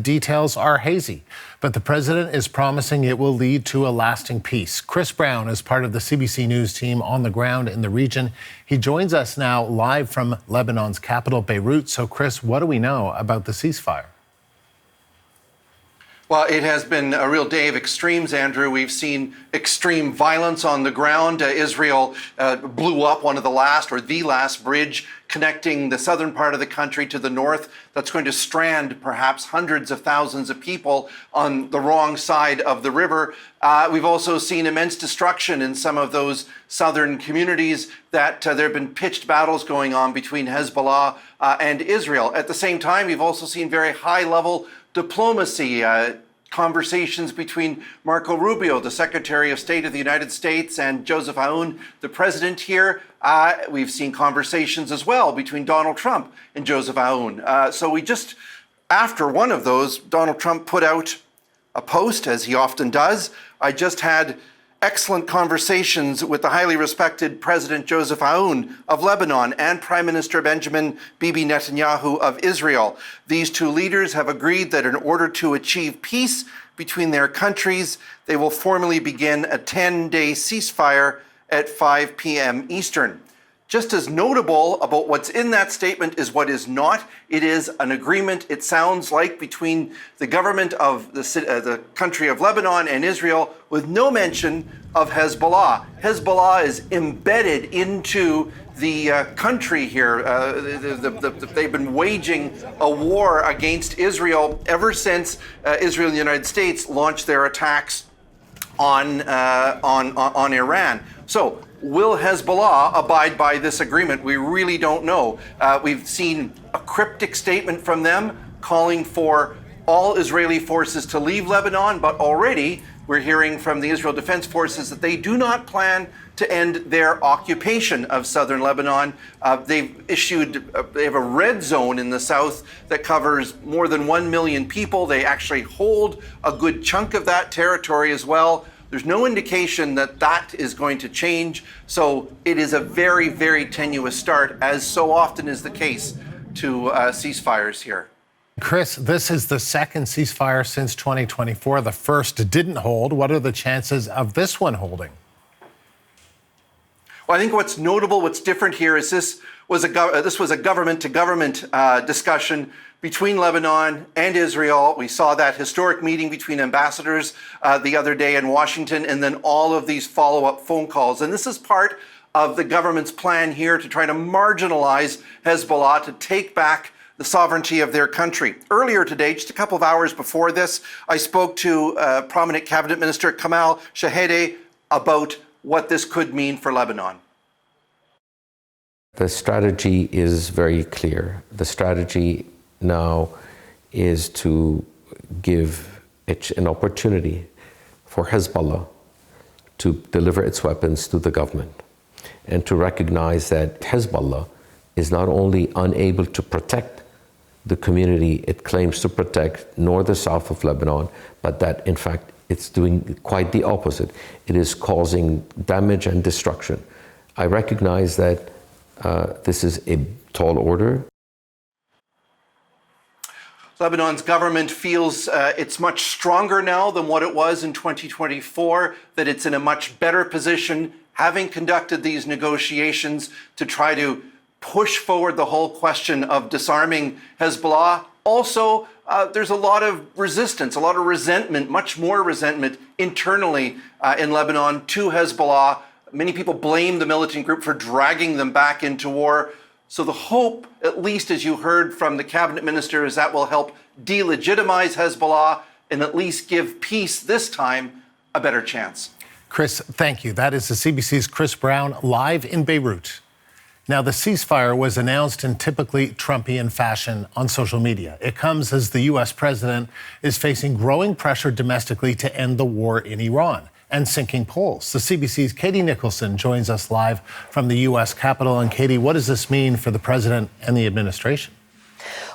Details are hazy, but the president is promising it will lead to a lasting peace. Chris Brown is part of the CBC News team on the ground in the region. He joins us now live from Lebanon's capital, Beirut. So, Chris, what do we know about the ceasefire? Well, it has been a real day of extremes, Andrew. We've seen extreme violence on the ground. Israel blew up one of the last bridge connecting the southern part of the country to the north. That's going to strand perhaps hundreds of thousands of people on the wrong side of the river. We've also seen immense destruction in some of those southern communities that there have been pitched battles going on between Hezbollah and Israel. At the same time, we've also seen very high-level diplomacy, conversations between Marco Rubio, the Secretary of State of the United States, and Joseph Aoun, the president here. We've seen conversations as well between Donald Trump and Joseph Aoun. After one of those, Donald Trump put out a post, as he often does. I just had excellent conversations with the highly respected President Joseph Aoun of Lebanon and Prime Minister Benjamin Bibi Netanyahu of Israel. These two leaders have agreed that in order to achieve peace between their countries, they will formally begin a 10-day ceasefire at 5 p.m. Eastern. Just as notable about what's in that statement is what is not. It is an agreement, it sounds like, between the government of the country of Lebanon and Israel, with no mention of Hezbollah. Hezbollah is embedded into the country here. They've been waging a war against Israel ever since Israel and the United States launched their attacks on Iran. So, will Hezbollah abide by this agreement? We really don't know. We've seen a cryptic statement from them calling for all Israeli forces to leave Lebanon, but already we're hearing from the Israel Defense Forces that they do not plan to end their occupation of southern Lebanon. They have a red zone in the south that covers more than 1 million people. They actually hold a good chunk of that territory as well. There's no indication that that is going to change. So it is a very, very tenuous start, as so often is the case to ceasefires here. Chris, this is the second ceasefire since 2024. The first didn't hold. What are the chances of this one holding? Well, I think what's notable, what's different here is this was a government-to-government discussion between Lebanon and Israel. We saw that historic meeting between ambassadors the other day in Washington, and then all of these follow-up phone calls. And this is part of the government's plan here to try to marginalize Hezbollah, to take back the sovereignty of their country. Earlier today, just a couple of hours before this, I spoke to prominent cabinet minister Kamal Shahede about what this could mean for Lebanon. The strategy is very clear. The strategy now is to give it an opportunity for Hezbollah to deliver its weapons to the government and to recognize that Hezbollah is not only unable to protect the community it claims to protect, nor the south of Lebanon, but that in fact it's doing quite the opposite. It is causing damage and destruction. I recognize that this is a tall order. Lebanon's government feels it's much stronger now than what it was in 2024, that it's in a much better position, having conducted these negotiations, to try to push forward the whole question of disarming Hezbollah. Also, there's a lot of resistance, a lot of resentment, much more resentment internally in Lebanon to Hezbollah. Many people blame the militant group for dragging them back into war. So the hope, at least as you heard from the cabinet minister, is that will help delegitimize Hezbollah and at least give peace this time a better chance. Chris, thank you. That is the CBC's Chris Brown live in Beirut. Now, the ceasefire was announced in typically Trumpian fashion on social media. It comes as the U.S. president is facing growing pressure domestically to end the war in Iran and sinking polls. The CBC's Katie Nicholson joins us live from the U.S. Capitol. And Katie, what does this mean for the president and the administration?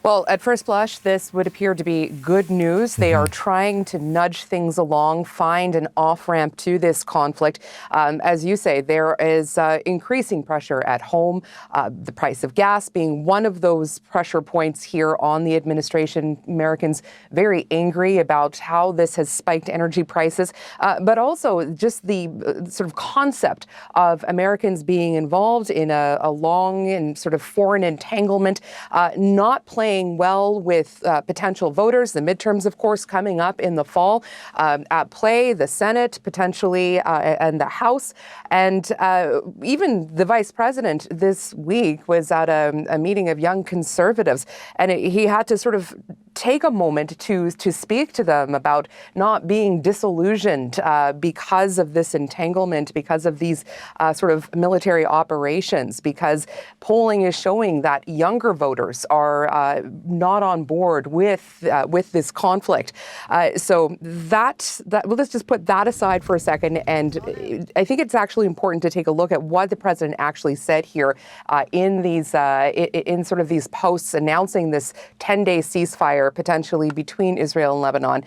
Well, at first blush, this would appear to be good news. They are trying to nudge things along, find an off-ramp to this conflict. As you say, there is increasing pressure at home, the price of gas being one of those pressure points here on the administration. Americans very angry about how this has spiked energy prices, but also just the sort of concept of Americans being involved in a long and sort of foreign entanglement, not playing well with potential voters. The midterms, of course, coming up in the fall. At play, the Senate potentially and the House. And even the vice president this week was at a meeting of young conservatives, and he had to sort of take a moment to speak to them about not being disillusioned because of this entanglement, because of these sort of military operations, because polling is showing that younger voters are not on board with this conflict. So well, let's just put that aside for a second. And I think it's actually important to take a look at what the president actually said here in sort of these posts announcing this 10-day ceasefire potentially between Israel and Lebanon,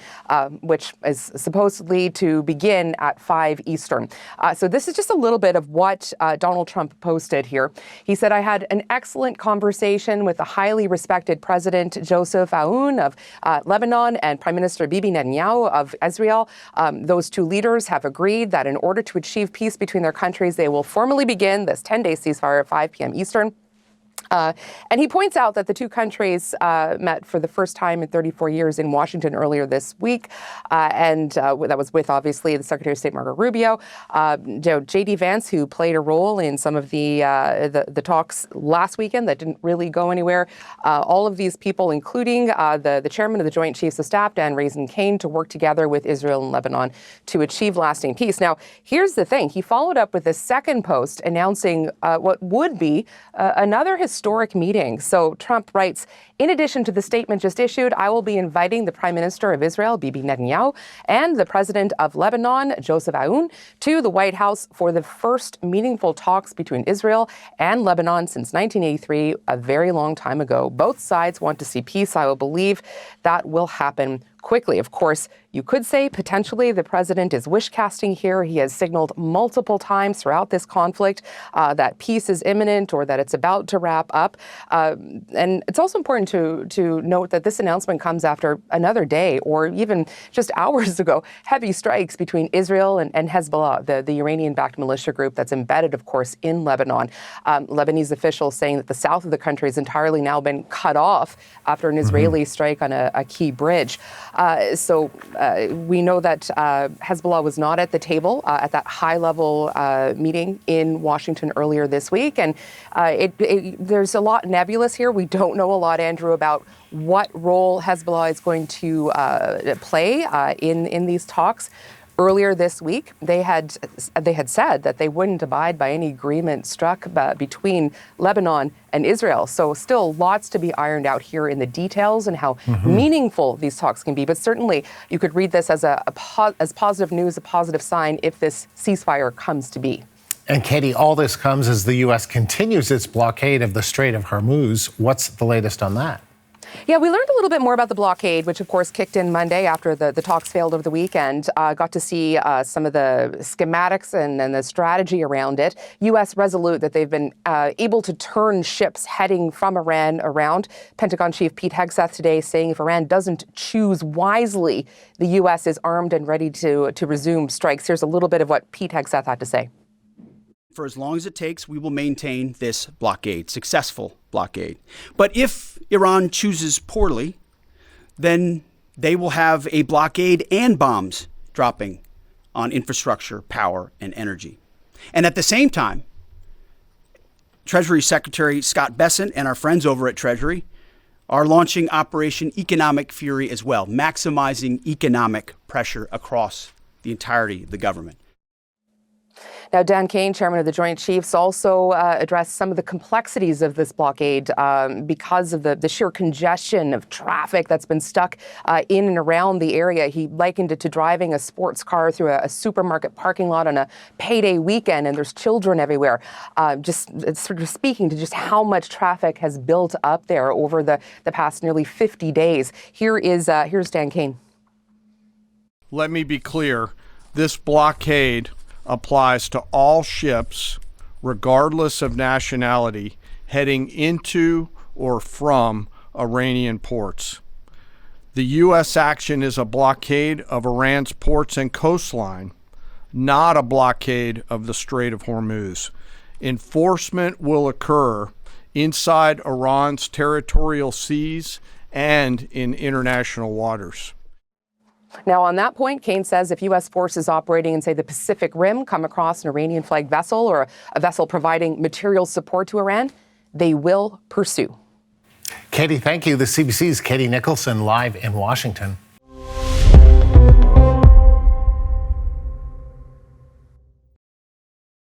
which is supposedly to begin at 5 Eastern. So this is just a little bit of what Donald Trump posted here. He said, "I had an excellent conversation with the highly respected President Joseph Aoun of Lebanon and Prime Minister Bibi Netanyahu of Israel. Those two leaders have agreed that in order to achieve peace between their countries, they will formally begin this 10-day ceasefire at 5 p.m. Eastern." And he points out that the two countries met for the first time in 34 years in Washington earlier this week. And that was with, obviously, the Secretary of State, Marco Rubio, J.D. Vance, who played a role in some of the talks last weekend that didn't really go anywhere. All of these people, including the chairman of the Joint Chiefs of Staff, Dan Raisin Kane, to work together with Israel and Lebanon to achieve lasting peace. Now, here's the thing. He followed up with a second post announcing what would be another historic meeting. So Trump writes, "In addition to the statement just issued, I will be inviting the Prime Minister of Israel, Bibi Netanyahu, and the President of Lebanon, Joseph Aoun, to the White House for the first meaningful talks between Israel and Lebanon since 1983, a very long time ago. Both sides want to see peace. I will believe that will happen quickly." Of course, you could say potentially the president is wish casting here. He has signaled multiple times throughout this conflict that peace is imminent or that it's about to wrap up. And it's also important to note that this announcement comes after another day or even just hours ago, heavy strikes between Israel and Hezbollah, the Iranian-backed militia group that's embedded, of course, in Lebanon. Lebanese officials saying that the south of the country has entirely now been cut off after an Israeli strike on a key bridge. So we know that Hezbollah was not at the table at that high-level meeting in Washington earlier this week. And there's a lot nebulous here. We don't know a lot, Andrew, about what role Hezbollah is going to play in these talks. Earlier this week, they had said that they wouldn't abide by any agreement struck between Lebanon and Israel. So still lots to be ironed out here in the details and how meaningful these talks can be. But certainly you could read this as as positive news, a positive sign if this ceasefire comes to be. And Katie, all this comes as the U.S. continues its blockade of the Strait of Hormuz. What's the latest on that? Yeah, we learned a little bit more about the blockade, which, of course, kicked in Monday after the talks failed over the weekend. Got to see some of the schematics and the strategy around it. U.S. resolute that they've been able to turn ships heading from Iran around. Pentagon Chief Pete Hegseth today saying if Iran doesn't choose wisely, the U.S. is armed and ready to resume strikes. Here's a little bit of what Pete Hegseth had to say. For as long as it takes, we will maintain this blockade, successful blockade. But if Iran chooses poorly, then they will have a blockade and bombs dropping on infrastructure, power, and energy. And at the same time, Treasury Secretary Scott Bessent and our friends over at Treasury are launching Operation Economic Fury as well, maximizing economic pressure across the entirety of the government. Now, Dan Kane, chairman of the Joint Chiefs, also addressed some of the complexities of this blockade because of the sheer congestion of traffic that's been stuck in and around the area. He likened it to driving a sports car through a supermarket parking lot on a payday weekend, and there's children everywhere. Just sort of speaking to just how much traffic has built up there over the past nearly 50 days. Here's Dan Kane. Let me be clear. This blockade applies to all ships, regardless of nationality, heading into or from Iranian ports. The U.S. action is a blockade of Iran's ports and coastline, not a blockade of the Strait of Hormuz. Enforcement will occur inside Iran's territorial seas and in international waters. Now, on that point, Kane says if U.S. forces operating in, say, the Pacific Rim come across an Iranian-flagged vessel or a vessel providing material support to Iran, they will pursue. Katie, thank you. The CBC's Katie Nicholson live in Washington.